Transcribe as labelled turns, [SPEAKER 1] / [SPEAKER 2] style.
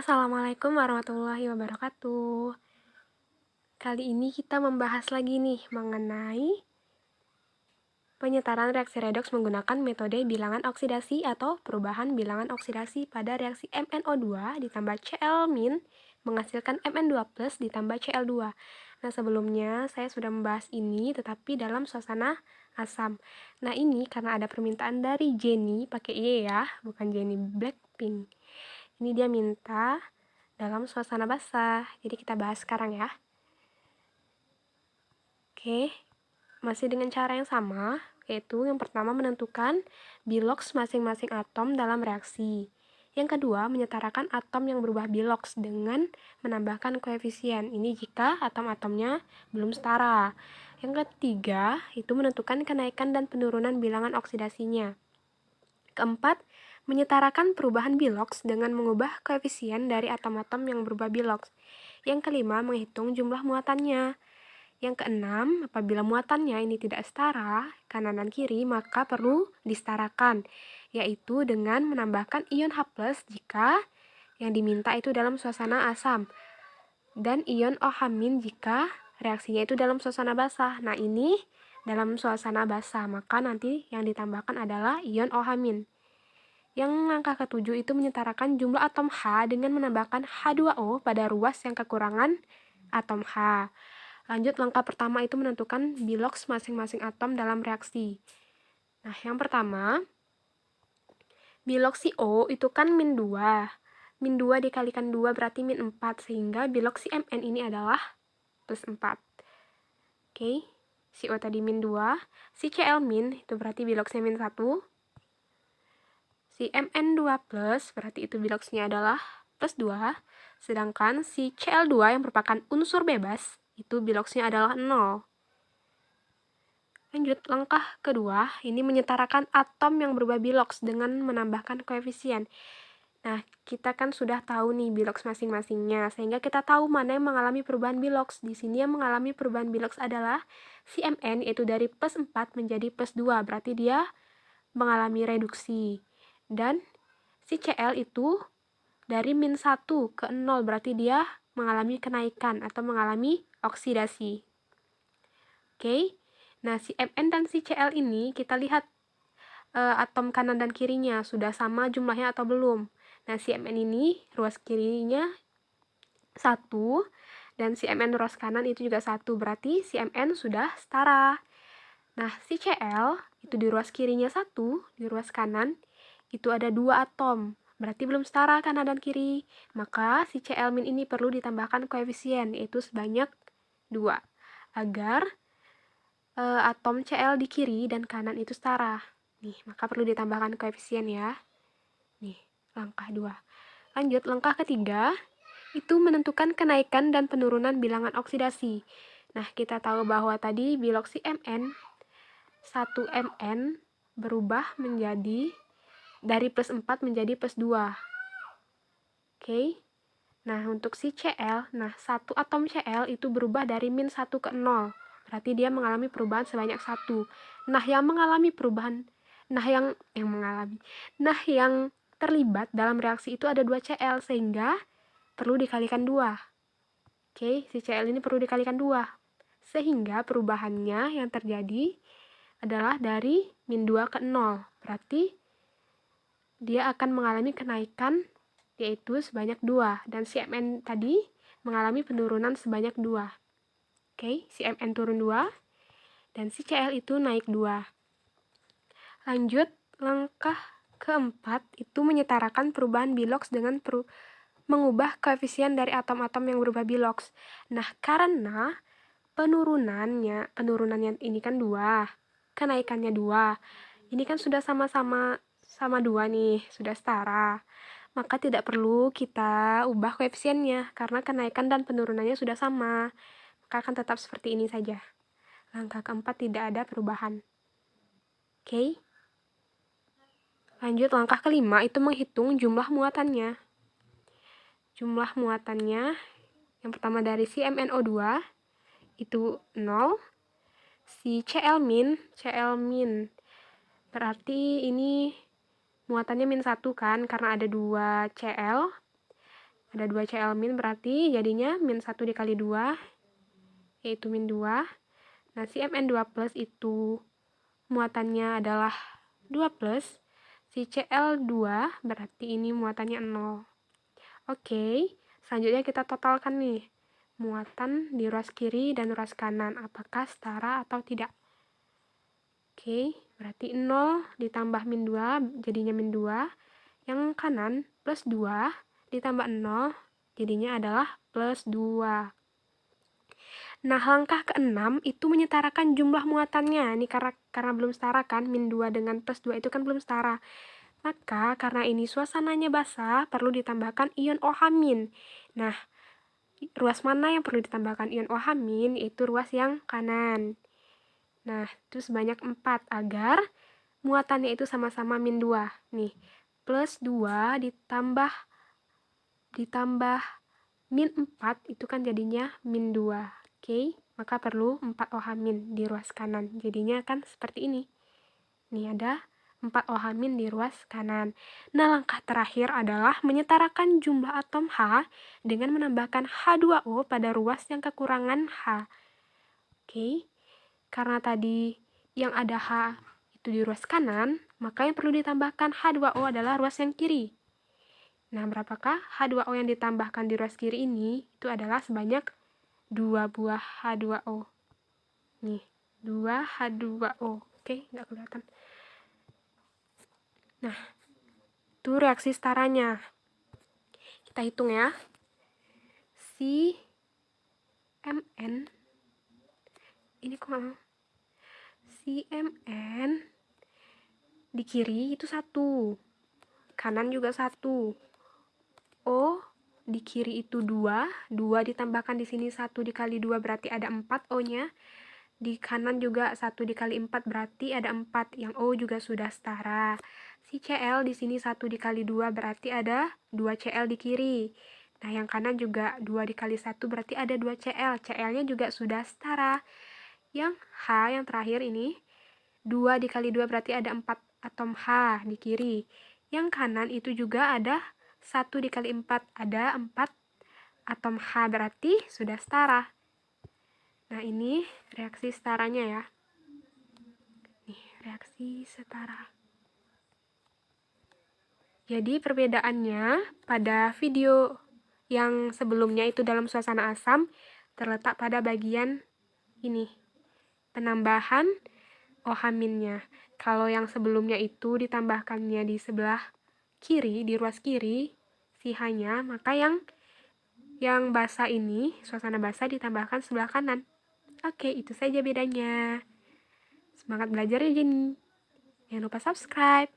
[SPEAKER 1] Assalamualaikum warahmatullahi wabarakatuh. Kali ini kita membahas lagi nih mengenai penyetaran reaksi redoks menggunakan metode bilangan oksidasi atau perubahan bilangan oksidasi pada reaksi MnO2 ditambah Cl- menghasilkan Mn2+ ditambah Cl2. Nah, sebelumnya saya sudah membahas ini tetapi dalam suasana asam. Nah, ini karena ada permintaan dari Jenny, pakai Y ya, bukan Jenny Blackpink. Ini dia minta dalam suasana basah. Jadi kita bahas sekarang ya. Oke, masih dengan cara yang sama, yaitu yang pertama menentukan biloks masing-masing atom dalam reaksi. Yang kedua, menyetarakan atom yang berubah biloks dengan menambahkan koefisien. Ini jika atom-atomnya belum setara. Yang ketiga, itu menentukan kenaikan dan penurunan bilangan oksidasinya. Keempat, menyetarakan perubahan biloks dengan mengubah koefisien dari atom-atom yang berubah biloks. Yang kelima, menghitung jumlah muatannya. Yang keenam, apabila muatannya ini tidak setara, kanan dan kiri, maka perlu disetarakan, yaitu dengan menambahkan ion H+ jika yang diminta itu dalam suasana asam, dan ion OH- jika reaksinya itu dalam suasana basah. Nah, ini dalam suasana basah, maka nanti yang ditambahkan adalah ion OH-. Yang langkah ketujuh itu menyetarakan jumlah atom H dengan menambahkan H2O pada ruas yang kekurangan atom H. Lanjut, langkah pertama itu menentukan biloks masing-masing atom dalam reaksi. Nah, yang pertama, biloks si O itu kan min 2. Min 2 dikalikan 2 berarti min 4, sehingga biloks si Mn ini adalah plus 4. Oke, si O tadi min 2, si Cl- itu berarti biloksnya min 1. Si Mn2+, berarti itu biloksnya adalah plus 2. Sedangkan si Cl2 yang merupakan unsur bebas, itu biloksnya adalah 0. Lanjut, langkah kedua, ini menyetarakan atom yang berubah biloks dengan menambahkan koefisien. Nah, kita kan sudah tahu nih biloks masing-masingnya, sehingga kita tahu mana yang mengalami perubahan biloks. Di sini yang mengalami perubahan biloks adalah si Mn, yaitu dari plus 4 menjadi plus 2, berarti dia mengalami reduksi. Dan si Cl itu dari min 1 ke 0, berarti dia mengalami kenaikan atau mengalami oksidasi. Oke, nah si Mn dan si Cl ini kita lihat atom kanan dan kirinya sudah sama jumlahnya atau belum. Nah, si Mn ini ruas kirinya 1 dan si Mn ruas kanan itu juga 1, berarti si Mn sudah setara. Nah, si Cl itu di ruas kirinya 1, di ruas kanan itu ada 2 atom, berarti belum setara kanan dan kiri. Maka si Cl- ini perlu ditambahkan koefisien, yaitu sebanyak 2, agar atom Cl di kiri dan kanan itu setara. Nih, maka perlu ditambahkan koefisien ya. Nih, langkah 2. Lanjut, langkah ketiga, itu menentukan kenaikan dan penurunan bilangan oksidasi. Nah, kita tahu bahwa tadi biloksi Mn, 1 Mn berubah menjadi dari plus 4 menjadi plus 2. Oke. Nah, untuk si Cl, nah 1 atom Cl itu berubah dari min 1 ke 0. Berarti dia mengalami perubahan sebanyak 1. Nah, yang mengalami perubahan, yang terlibat dalam reaksi itu ada 2 Cl, sehingga perlu dikalikan 2. Oke, si Cl ini perlu dikalikan 2. Sehingga perubahannya yang terjadi adalah dari min 2 ke 0. Berarti dia akan mengalami kenaikan yaitu sebanyak 2, dan si Mn tadi mengalami penurunan sebanyak 2. Oke, si Mn turun 2 dan si Cl itu naik 2. Lanjut, langkah keempat itu menyetarakan perubahan biloks dengan mengubah koefisien dari atom-atom yang berubah biloks. Nah, karena penurunannya ini kan 2, kenaikannya 2. Ini kan sudah sama-sama 2 nih, sudah setara. Maka tidak perlu kita ubah koefisiennya, karena kenaikan dan penurunannya sudah sama. Maka akan tetap seperti ini saja. Langkah keempat tidak ada perubahan. Oke. Lanjut, langkah kelima itu menghitung jumlah muatannya. Jumlah muatannya, yang pertama dari si MnO2, itu 0. Si Cl-, berarti ini muatannya min 1 kan, karena ada 2 Cl. Ada 2 Cl min berarti jadinya min 1 dikali 2, yaitu min 2. Nah, si Mn2 plus itu muatannya adalah 2 plus. Si Cl2 berarti ini muatannya 0. Oke, selanjutnya kita totalkan nih. Muatan di ruas kiri dan ruas kanan, apakah setara atau tidak? Oke, berarti 0 ditambah min 2 jadinya min 2. Yang kanan plus 2 ditambah 0 jadinya adalah plus 2. Nah, langkah ke-6 itu menyetarakan jumlah muatannya. Ini karena belum setara kan, min 2 dengan plus 2 itu kan belum setara. Maka karena ini suasananya basah, perlu ditambahkan ion OH-. Nah, ruas mana yang perlu ditambahkan ion OH-? Itu ruas yang kanan. Nah, itu sebanyak 4 agar muatannya itu sama-sama min 2. Nih, plus 2 ditambah min 4 itu kan jadinya min 2. Oke, maka perlu 4 OH- di ruas kanan. Jadinya kan seperti ini. Nih ada 4 OH- di ruas kanan. Nah, langkah terakhir adalah menyetarakan jumlah atom H dengan menambahkan H2O pada ruas yang kekurangan H. Oke, karena tadi yang ada H itu di ruas kanan, maka yang perlu ditambahkan H2O adalah ruas yang kiri. Nah, berapakah H2O yang ditambahkan di ruas kiri ini? Itu adalah sebanyak 2 buah H2O. Nih, 2 H2O. Oke, nggak kelihatan. Nah, itu reaksi setaranya. Kita hitung ya. Si Mn, ini kok nggak mau? Si Mn di kiri itu 1. Kanan juga 1. O di kiri itu 2. 2 ditambahkan di sini 1 dikali 2 berarti ada 4 O-nya. Di kanan juga 1 dikali 4 berarti ada 4. Yang O juga sudah setara. Si Cl di sini 1 dikali 2 berarti ada 2 Cl di kiri. Nah, yang kanan juga 2 dikali 1 berarti ada 2 Cl. Cl-nya juga sudah setara. Yang H yang terakhir ini 2 dikali 2 berarti ada 4 atom H di kiri. Yang kanan itu juga ada 1 dikali 4 ada 4 atom H berarti sudah setara. Nah, ini reaksi setaranya ya. Nih, reaksi setara. Jadi perbedaannya pada video yang sebelumnya itu dalam suasana asam terletak pada bagian ini, penambahan OH-nya. Kalau yang sebelumnya itu ditambahkannya di sebelah kiri, di ruas kiri, si H-nya, maka yang basah ini, suasana basah ditambahkan sebelah kanan. Oke, itu saja bedanya. Semangat belajar ya, Jenny. Jangan lupa subscribe.